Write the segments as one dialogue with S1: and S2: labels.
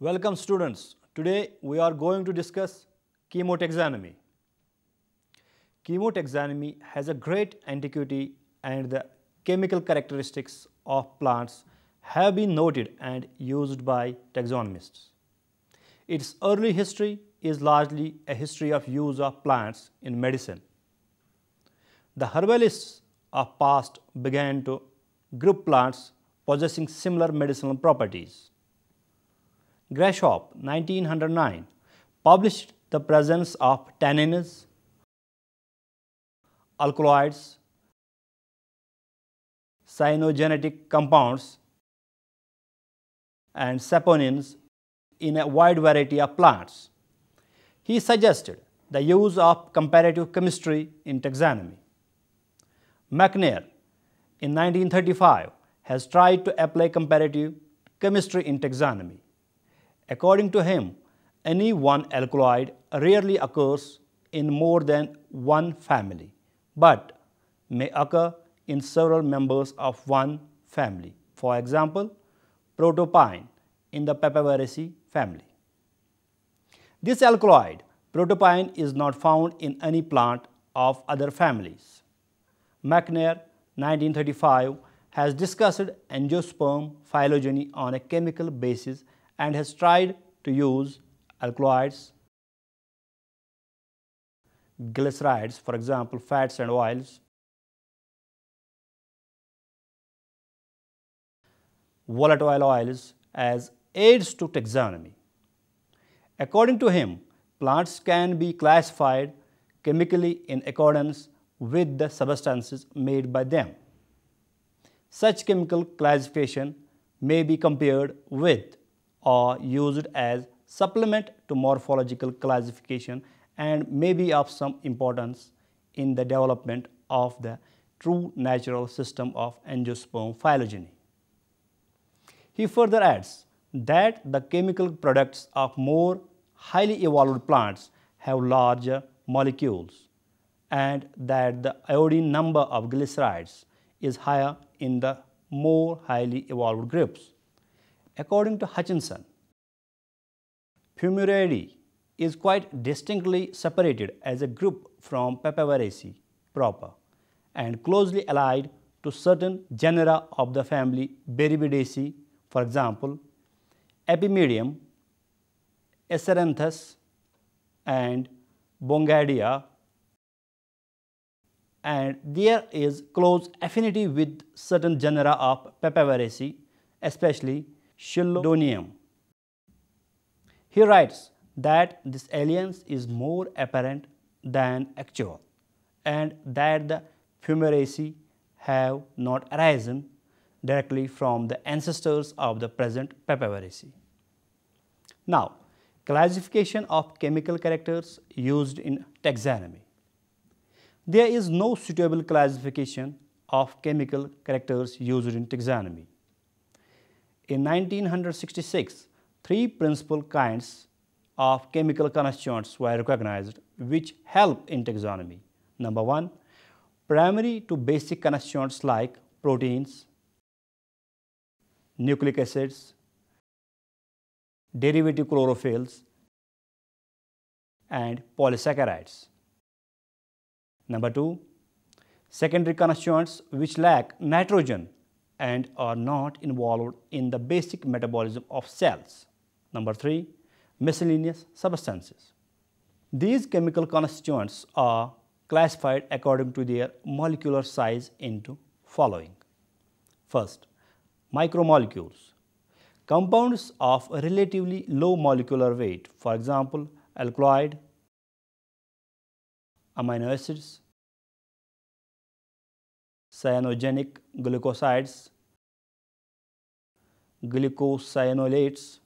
S1: Welcome students. Today we are going to discuss chemotaxonomy. Chemotaxonomy has a great antiquity and the chemical characteristics of plants have been noted and used by taxonomists. Its early history is largely a history of use of plants in medicine. The herbalists of past began to group plants possessing similar medicinal properties. Grashop, 1909, published the presence of tannins, alkaloids, cyanogenetic compounds, and saponins in a wide variety of plants. He suggested the use of comparative chemistry in taxonomy. McNair, in 1935, has tried to apply comparative chemistry in taxonomy. According to him, any one alkaloid rarely occurs in more than one family, but may occur in several members of one family. For example, protopine in the Piperidine family. This alkaloid, protopine, is not found in any plant of other families. McNair, 1935, has discussed angiosperm phylogeny on a chemical basis and has tried to use alkaloids, glycerides, for example, fats and oils, volatile oils as aids to taxonomy. According to him, plants can be classified chemically in accordance with the substances made by them. Such chemical classification may be compared with or used as supplement to morphological classification and may be of some importance in the development of the true natural system of angiosperm phylogeny. He further adds that the chemical products of more highly evolved plants have larger molecules and that the iodine number of glycerides is higher in the more highly evolved groups. According to Hutchinson, Phenolics is quite distinctly separated as a group from Piperidine proper and closely allied to certain genera of the family Beriberidaceae, for example, Epimedium, Aceranthus, and Bongadia, and there is close affinity with certain genera of Piperidine, especially Chelidonium. He writes that this alliance is more apparent than actual and that the Phenolics have not arisen directly from the ancestors of the present Piperidine. Now, classification of chemical characters used in taxonomy. There is no suitable classification of chemical characters used in taxonomy. In 1966, three principal kinds of chemical constituents were recognized which help in taxonomy. Number one, primary to basic constituents like proteins, nucleic acids, derivative chlorophylls, and polysaccharides. Number two, secondary constituents which lack nitrogen and are not involved in the basic metabolism of cells. Number three, miscellaneous substances. These chemical constituents are classified according to their molecular size into following. First, micromolecules. Compounds of relatively low molecular weight, for example, alkaloid, amino acids, cyanogenic glycosides, glycosinolates,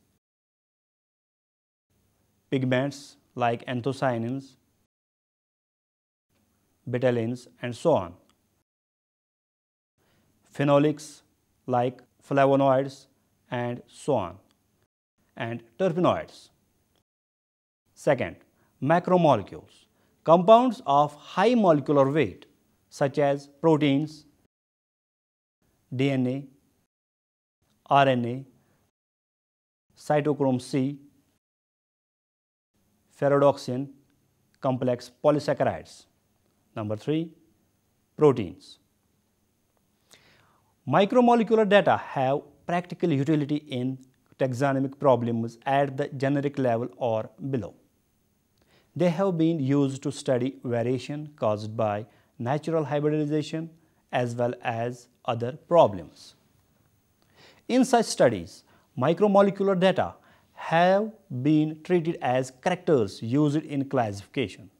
S1: pigments like anthocyanins, betalains, and so on. Phenolics like flavonoids and so on, and terpenoids. Second, macromolecules. Compounds of high molecular weight such as proteins, DNA, RNA, cytochrome C, ferredoxin, complex polysaccharides. Number 3, proteins. Micromolecular data have practical utility in taxonomic problems at the generic level or below. They have been used to study variation caused by natural hybridization as well as other problems. In such studies, micromolecular data have been treated as characters used in classification.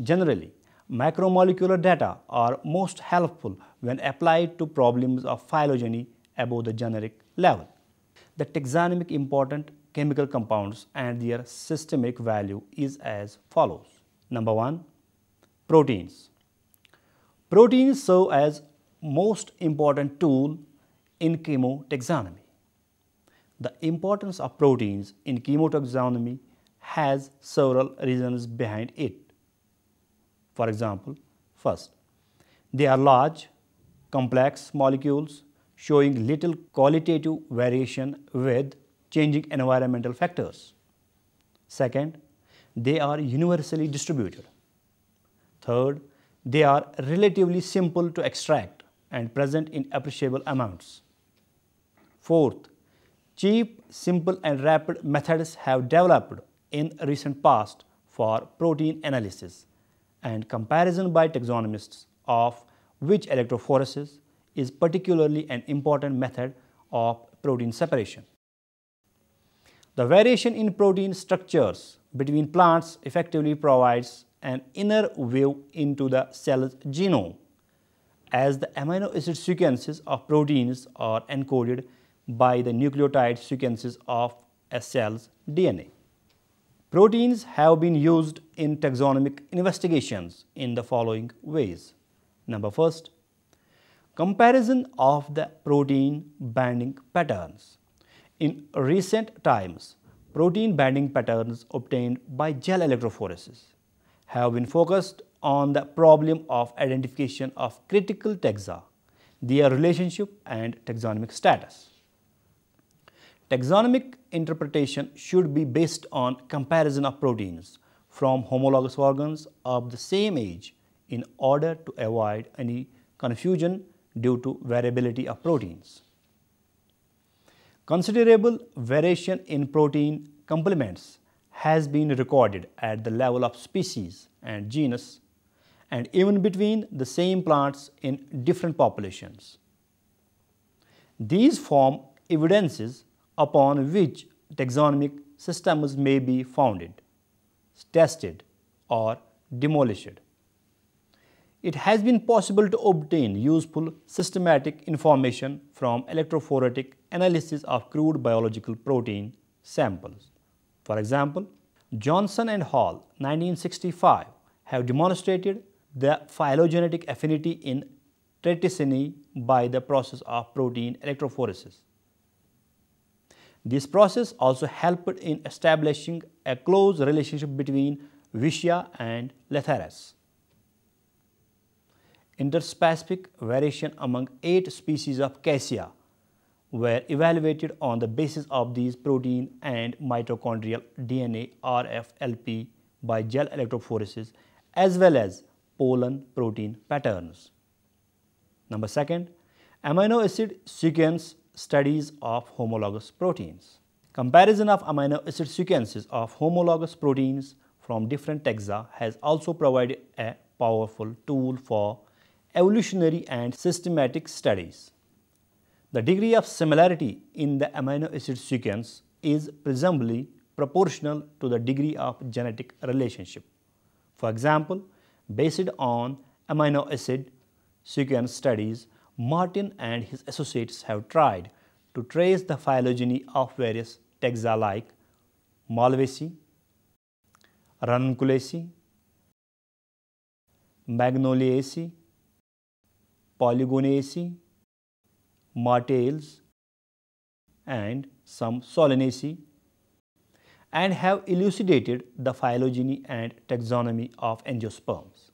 S1: Generally, macromolecular data are most helpful when applied to problems of phylogeny above the generic level. The taxonomic important chemical compounds and their systemic value is as follows. Number 1, proteins. Proteins serve as most important tool in chemotaxonomy. The importance of proteins in chemotaxonomy has several reasons behind it. For example, first, they are large, complex molecules showing little qualitative variation with changing environmental factors. Second, they are universally distributed. Third, they are relatively simple to extract and present in appreciable amounts. Fourth, cheap, simple and rapid methods have developed in recent past for protein analysis and comparison by taxonomists, of which electrophoresis is particularly an important method of protein separation. The variation in protein structures between plants effectively provides an inner view into the cell's genome, as the amino acid sequences of proteins are encoded by the nucleotide sequences of a cell's DNA. Proteins have been used in taxonomic investigations in the following ways. Number first, comparison of the protein binding patterns. In recent times, protein binding patterns obtained by gel electrophoresis have been focused on the problem of identification of critical taxa, their relationship and taxonomic status. Taxonomic interpretation should be based on comparison of proteins from homologous organs of the same age in order to avoid any confusion due to variability of proteins. Considerable variation in protein complements has been recorded at the level of species and genus and even between the same plants in different populations. These form evidences upon which taxonomic systems may be founded, tested or demolished. It has been possible to obtain useful systematic information from electrophoretic analysis of crude biological protein samples. For example, Johnson and Hall 1965 have demonstrated the phylogenetic affinity in Triticini by the process of protein electrophoresis. This process also helped in establishing a close relationship between Vishya and Letharis. Interspecific variation among 8 species of Cassia were evaluated on the basis of these protein and mitochondrial DNA RFLP by gel electrophoresis as well as pollen protein patterns. Number 2, amino acid sequence studies of homologous proteins. Comparison of amino acid sequences of homologous proteins from different taxa has also provided a powerful tool for evolutionary and systematic studies. The degree of similarity in the amino acid sequence is presumably proportional to the degree of genetic relationship. For example, based on amino acid sequence studies, Martin and his associates have tried to trace the phylogeny of various taxa like Malvaceae, Ranunculaceae, Magnoliaceae, Polygonaceae, Martales, and some Solanaceae, and have elucidated the phylogeny and taxonomy of angiosperms.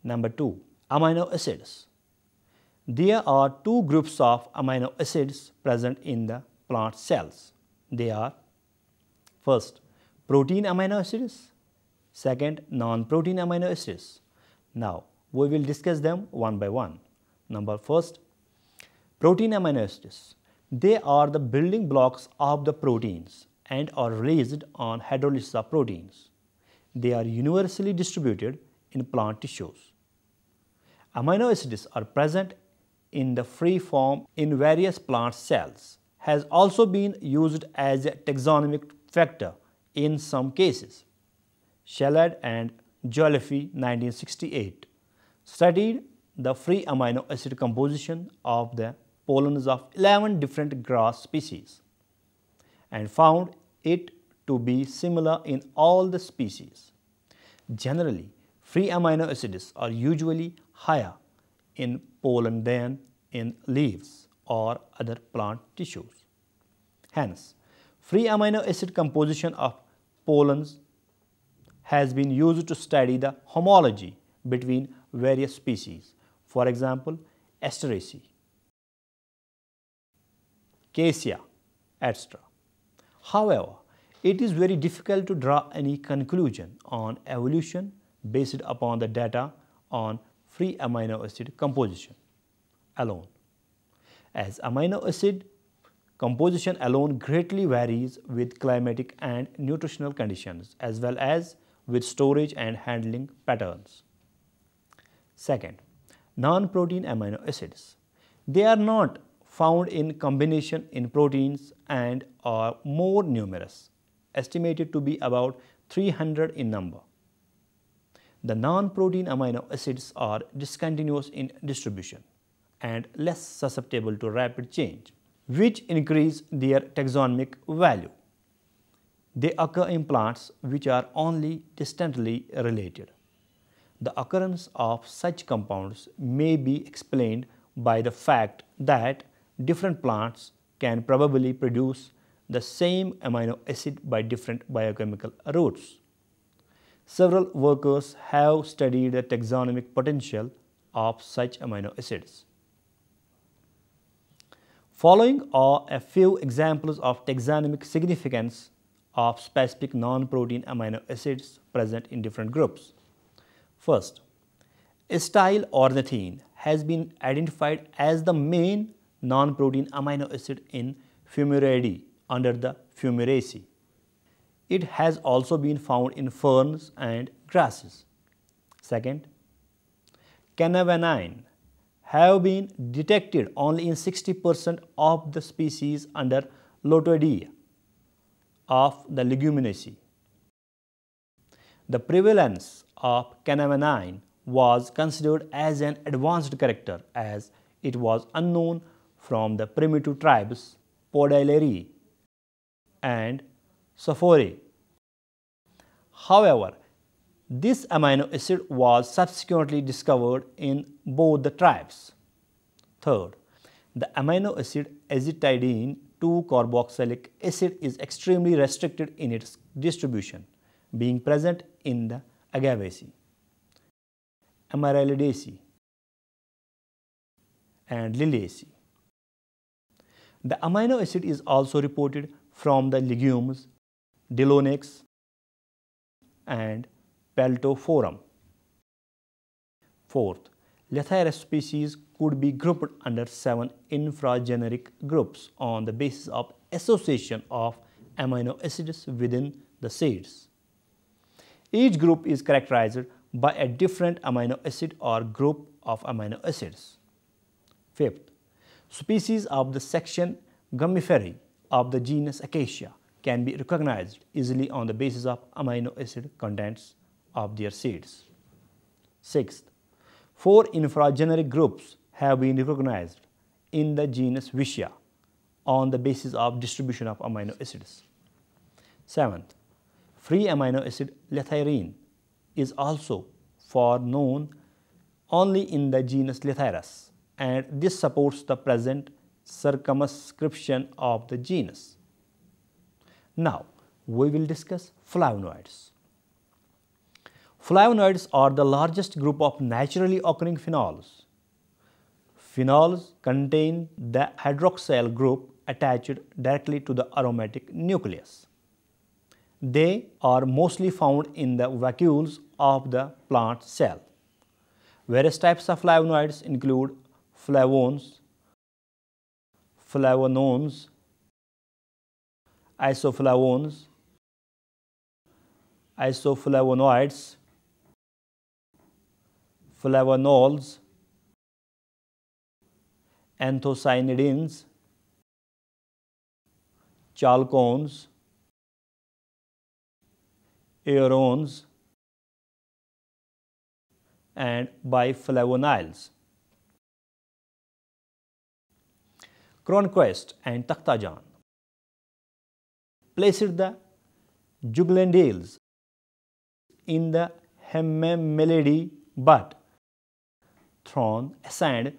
S1: Number 2, amino acids. There are 2 groups of amino acids present in the plant cells. They are: first, protein amino acids; second, non-protein amino acids. Now, we will discuss them one by one. First, protein amino acids. They are the building blocks of the proteins and are released on hydrolysis of proteins. They are universally distributed in plant tissues. Amino acids are present in the free form in various plant cells. Has also been used as a taxonomic factor in some cases. Shallad and Joliffe 1968 studied the free amino acid composition of the pollens of 11 different grass species and found it to be similar in all the species. Generally, free amino acids are usually higher in pollen than in leaves or other plant tissues. Hence, free amino acid composition of pollens has been used to study the homology between various species. For example, Asteraceae, Cassia, etc. However, it is very difficult to draw any conclusion on evolution based upon the data on free amino acid composition alone, as amino acid composition alone greatly varies with climatic and nutritional conditions as well as with storage and handling patterns. Second, non-protein amino acids. They are not found in combination in proteins and are more numerous, estimated to be about 300 in number. The non-protein amino acids are discontinuous in distribution and less susceptible to rapid change, which increase their taxonomic value. They occur in plants which are only distantly related. The occurrence of such compounds may be explained by the fact that different plants can probably produce the same amino acid by different biochemical routes. Several workers have studied the taxonomic potential of such amino acids. Following are a few examples of taxonomic significance of specific non-protein amino acids present in different groups. First, acyl ornithine has been identified as the main non-protein amino acid in Fumariidae under the Fumaraceae. It has also been found in ferns and grasses. Second, canavanine have been detected only in 60% of the species under Lotoidea of the Leguminaceae. The prevalence of canavanine was considered as an advanced character as it was unknown from the primitive tribes Podalirae and Sophorae. However, this amino acid was subsequently discovered in both the tribes. Third, the amino acid azitidine 2-carboxylic acid is extremely restricted in its distribution, being present in the Agavaceae, Amaryllidaceae, and Liliaceae. The amino acid is also reported from the legumes Dillonyx and Peltophorum. Fourth, Lathyrus species could be grouped under 7 infrageneric groups on the basis of association of amino acids within the seeds. Each group is characterized by a different amino acid or group of amino acids. Fifth, species of the section Gummiferae of the genus Acacia can be recognized easily on the basis of amino acid contents of their seeds. Sixth, 4 infrageneric groups have been recognized in the genus Vicia on the basis of distribution of amino acids. Seventh, free amino acid lathyrine is also known only in the genus Lathyrus, and this supports the present circumscription of the genus. Now, we will discuss flavonoids. Flavonoids are the largest group of naturally occurring phenols. Phenols contain the hydroxyl group attached directly to the aromatic nucleus. They are mostly found in the vacuoles of the plant cell. Various types of flavonoids include flavones, flavonones, isoflavones, isoflavonoids, flavonols, anthocyanidins, chalcones, aerones, and biflavonils. Cronquist and Takhtajan placed the jugulandales in the Hemimelidae, but Thron assigned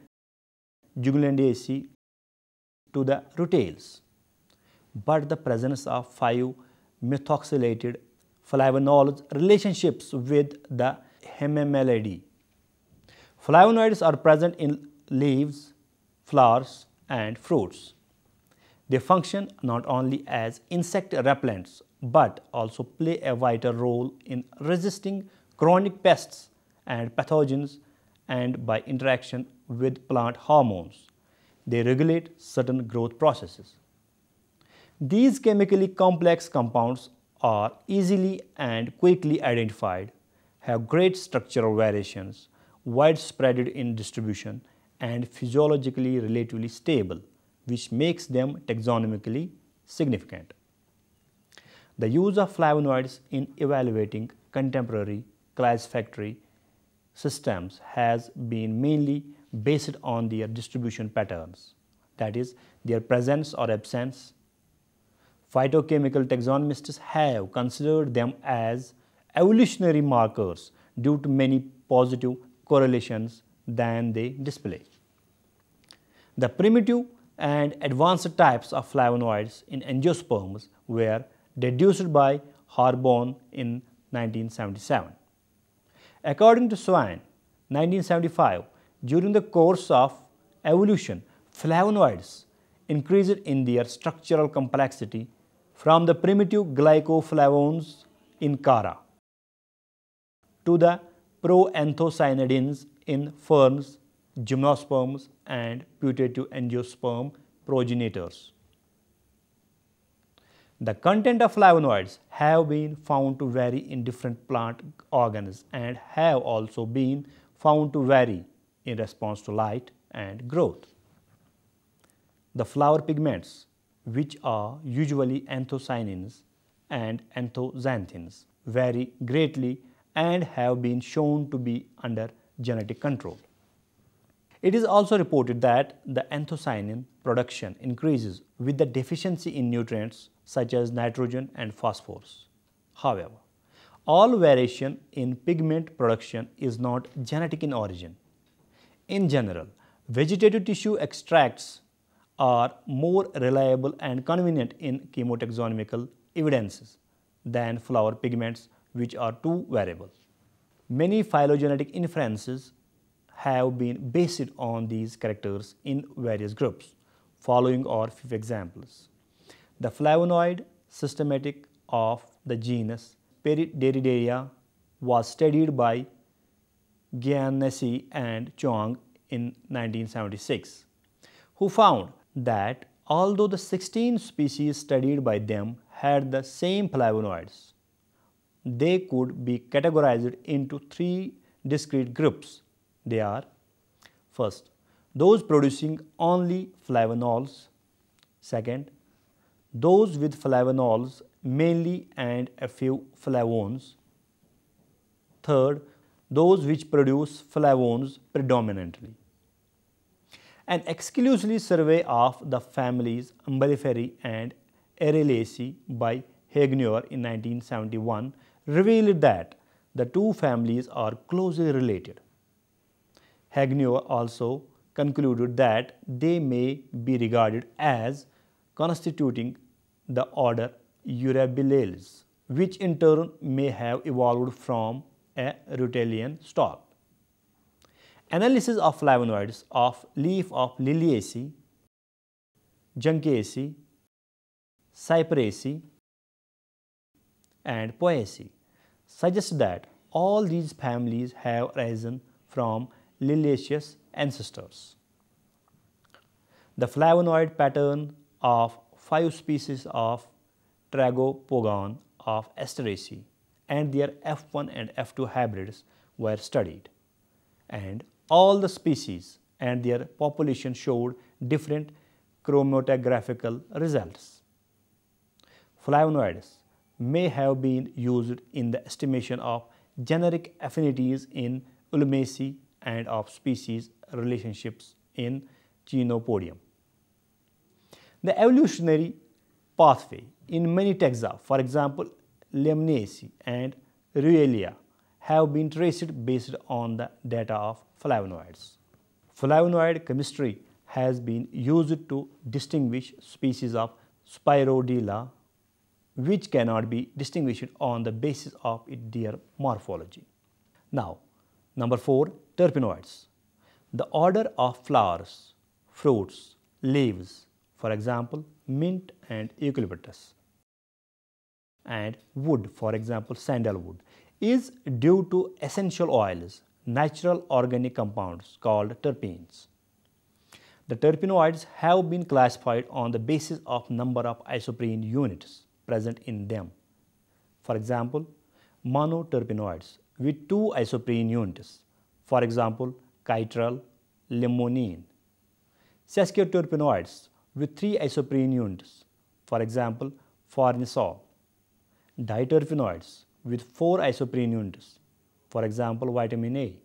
S1: Jugulandaceae to the rutales. But the presence of 5 methoxylated flavonols relationships with the Hemimelidae. Flavonoids are present in leaves, flowers, and fruits. They function not only as insect repellents but also play a vital role in resisting chronic pests and pathogens, and by interaction with plant hormones, they regulate certain growth processes. These chemically complex compounds are easily and quickly identified, have great structural variations, widespread in distribution, and physiologically relatively stable, which makes them taxonomically significant. The use of flavonoids in evaluating contemporary classificatory systems has been mainly based on their distribution patterns, that is, their presence or absence. Phytochemical taxonomists have considered them as evolutionary markers due to many positive correlations than they display. The primitive and advanced types of flavonoids in angiosperms were deduced by Harborn in 1977. According to Swain, 1975, during the course of evolution, flavonoids increased in their structural complexity from the primitive glycoflavones in Cara to the proanthocyanidins in ferns, gymnosperms, and putative angiosperm progenitors. The content of flavonoids have been found to vary in different plant organs and have also been found to vary in response to light and growth. The flower pigments, which are usually anthocyanins and anthoxanthins, vary greatly and have been shown to be under genetic control. It is also reported that the anthocyanin production increases with the deficiency in nutrients such as nitrogen and phosphorus. However, all variation in pigment production is not genetic in origin. In general, vegetative tissue extracts are more reliable and convenient in chemotaxonomical evidences than flower pigments, which are too variable. Many phylogenetic inferences have been based on these characters in various groups. Following are few examples. The flavonoid systematic of the genus Piperidine was studied by Giannesi and Chong in 1976, who found that although the 16 species studied by them had the same flavonoids, they could be categorized into 3 discrete groups. They are: first, those producing only flavonols; second, those with flavonols mainly and a few flavones; third, those which produce flavones predominantly. An exclusively survey of the families Umbelliferae and Arelaceae by Hagnier in 1971 revealed that the 2 families are closely related. Hagnier also concluded that they may be regarded as constituting the order Urabiliales, which in turn may have evolved from a Rutilian stock. Analysis of flavonoids of leaf of Liliaceae Juncaceae, Cyperaceae, and Poaceae suggest that all these families have arisen from liliaceous ancestors. The flavonoid pattern of 5 species of Tragopogon of Asteraceae and their F1 and F2 hybrids were studied, and all the species and their population showed different chromatographical results. Flavonoids may have been used in the estimation of generic affinities in Ulmaceae and of species relationships in Chenopodium. The evolutionary pathway in many taxa, for example Lemniaceae and Ruellia, have been traced based on the data of flavonoids. Flavonoid chemistry has been used to distinguish species of Spirodela which cannot be distinguished on the basis of their morphology. Now, number 4, terpenoids. The order of flowers, fruits, leaves, for example mint and eucalyptus, and wood, for example sandalwood, is due to essential oils, natural organic compounds called terpenes. The terpenoids have been classified on the basis of number of isoprene units present in them. For example, monoterpenoids with 2 isoprene units, for example chitral, limonene. Sesquiterpenoids with 3 isoprene units, for example farnesol. Diterpenoids with 4 isoprene units, for example vitamin A.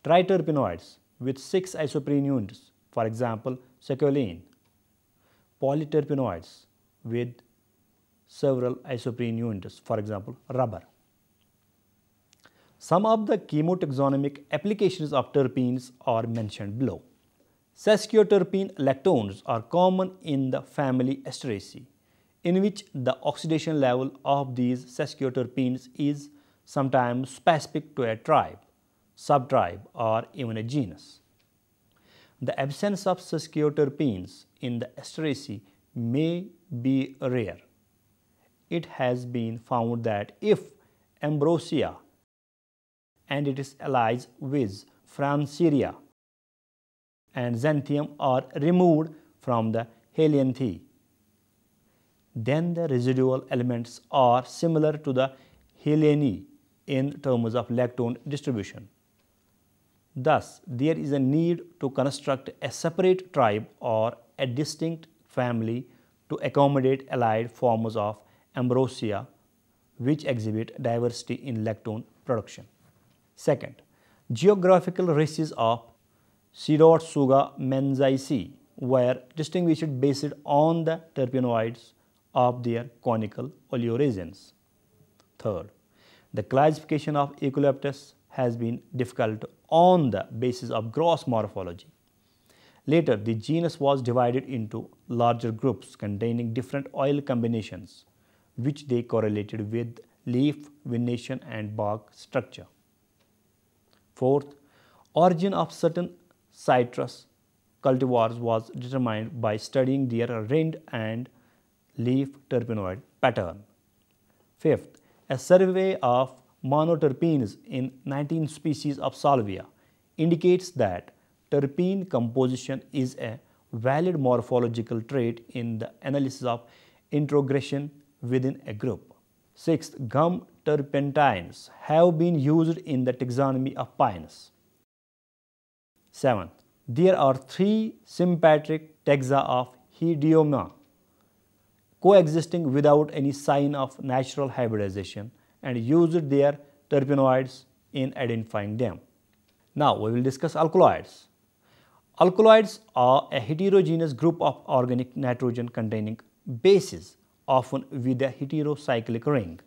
S1: Triterpenoids with 6 isoprene units, for example squalene. Polyterpenoids with several isoprene units, for example rubber. Some of the chemotaxonomic applications of terpenes are mentioned below. Sesquiterpene lactones are common in the family Asteraceae, in which the oxidation level of these sesquiterpenes is sometimes specific to a tribe, subtribe, or even a genus. The absence of sesquiterpenes in the Asteraceae may be rare. It has been found that if Ambrosia and its allies with Francesia and Xanthium are removed from the Helianthie, then the residual elements are similar to the Helianae in terms of lactone distribution. Thus, there is a need to construct a separate tribe or a distinct family to accommodate allied forms of Ambrosia which exhibit diversity in lactone production. Second, geographical races of Pseudotsuga menziaceae were distinguished based on the terpenoids of their conical oleoresins. Third, the classification of eucalyptus has been difficult on the basis of gross morphology. Later, the genus was divided into larger groups containing different oil combinations, which they correlated with leaf, venation, and bark structure. Fourth, origin of certain citrus cultivars was determined by studying their rind and leaf terpenoid pattern. Fifth, a survey of monoterpenes in 19 species of salvia indicates that terpene composition is a valid morphological trait in the analysis of introgression within a group. Sixth, gum terpentines have been used in the taxonomy of pines. Seventh, there are 3 sympatric taxa of Hedioma coexisting without any sign of natural hybridization and used their terpenoids in identifying them. Now we will discuss alkaloids. Alkaloids are a heterogeneous group of organic nitrogen containing bases, often with a heterocyclic ring.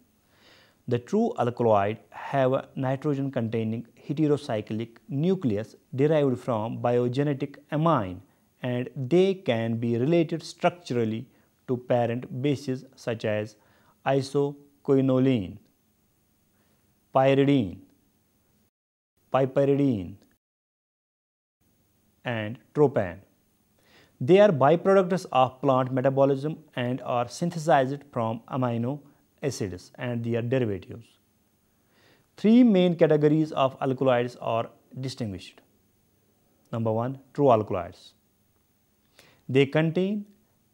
S1: The true alkaloid have a nitrogen containing heterocyclic nucleus derived from biogenetic amine, and they can be related structurally to parent bases such as isoquinoline, pyridine, piperidine, and tropane. They are byproducts of plant metabolism and are synthesized from amino acids and their derivatives. Three main categories of alkaloids are distinguished. Number one, true alkaloids. They contain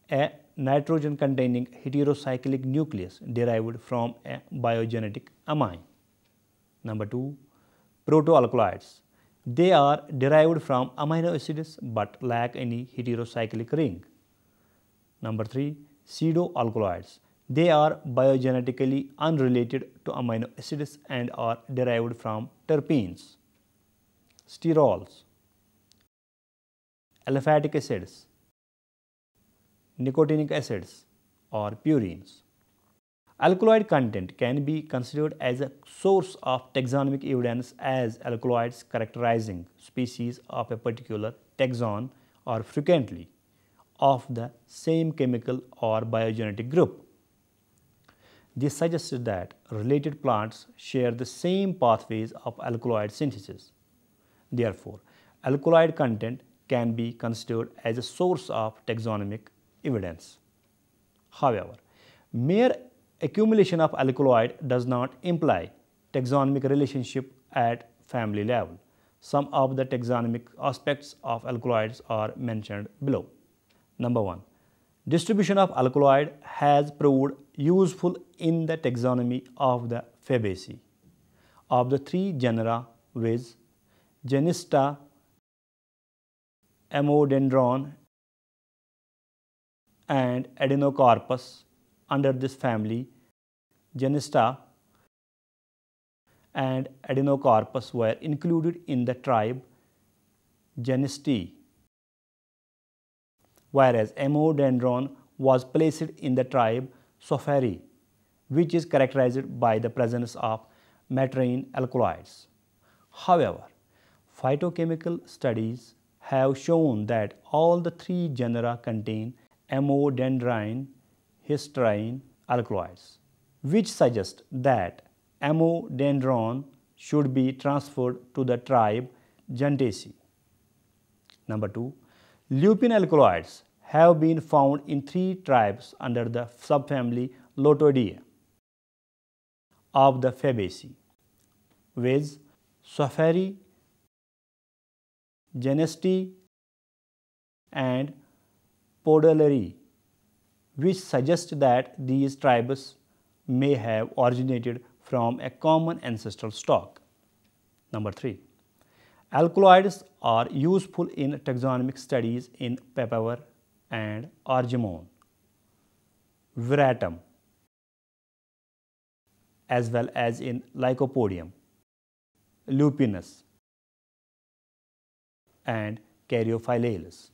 S1: a nitrogen-containing heterocyclic nucleus derived from a biogenetic amine. Number two, protoalkaloids. They are derived from amino acids but lack any heterocyclic ring. Number three, pseudoalkaloids. They are biogenetically unrelated to amino acids and are derived from terpenes, sterols, aliphatic acids, nicotinic acids, or purines. Alkaloid content can be considered as a source of taxonomic evidence as alkaloids characterizing species of a particular taxon or frequently of the same chemical or biogenetic group. This suggests that related plants share the same pathways of alkaloid synthesis. Therefore, alkaloid content can be considered as a source of taxonomic evidence. However, mere accumulation of alkaloid does not imply taxonomic relationship at family level. Some of the taxonomic aspects of alkaloids are mentioned below. Number one, distribution of alkaloid has proved useful in the taxonomy of the Fabaceae. Of the three genera viz. Genista, Amodendron, and Adenocarpus, under this family, Genista and Adenocarpus were included in the tribe Genistae, whereas Amodendron was placed in the tribe Sopherae, which is characterized by the presence of matrine alkaloids. However, phytochemical studies have shown that all the three genera contain amodendrine histidine alkaloids, which suggests that amodendron should be transferred to the tribe Gentaceae. Number two, lupin alkaloids have been found in three tribes under the subfamily Lotoidea of the Fabaceae, viz. Sopherae, Genistae, and Podalerae, which suggests that these tribes may have originated from a common ancestral stock. Number three, alkaloids are useful in taxonomic studies in papaver and argemone, veratum, as well as in Lycopodium, lupinus, and Caryophyllus.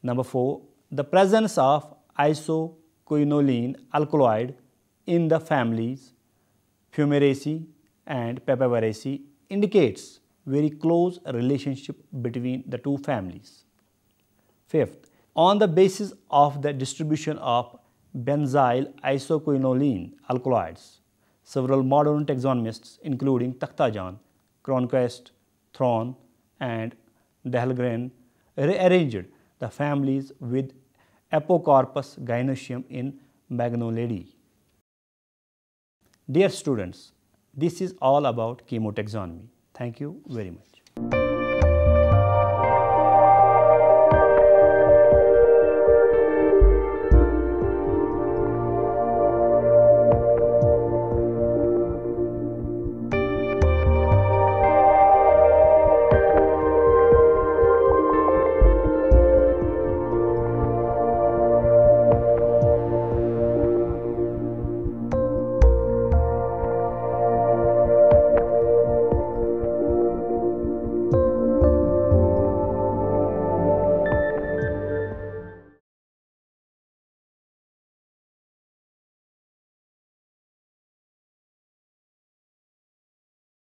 S1: Number four, the presence of isoquinoline alkaloid in the families Fumaraceae and Papaveraceae indicates very close relationship between the two families. Fifth, on the basis of the distribution of benzyl isoquinoline alkaloids, several modern taxonomists including Takhtajan, Cronquist, Thron, and Dahlgren rearranged the families with Apocarpus gynoecium in Magnolidae. Dear students, this is all about chemotaxonomy. Thank you very much.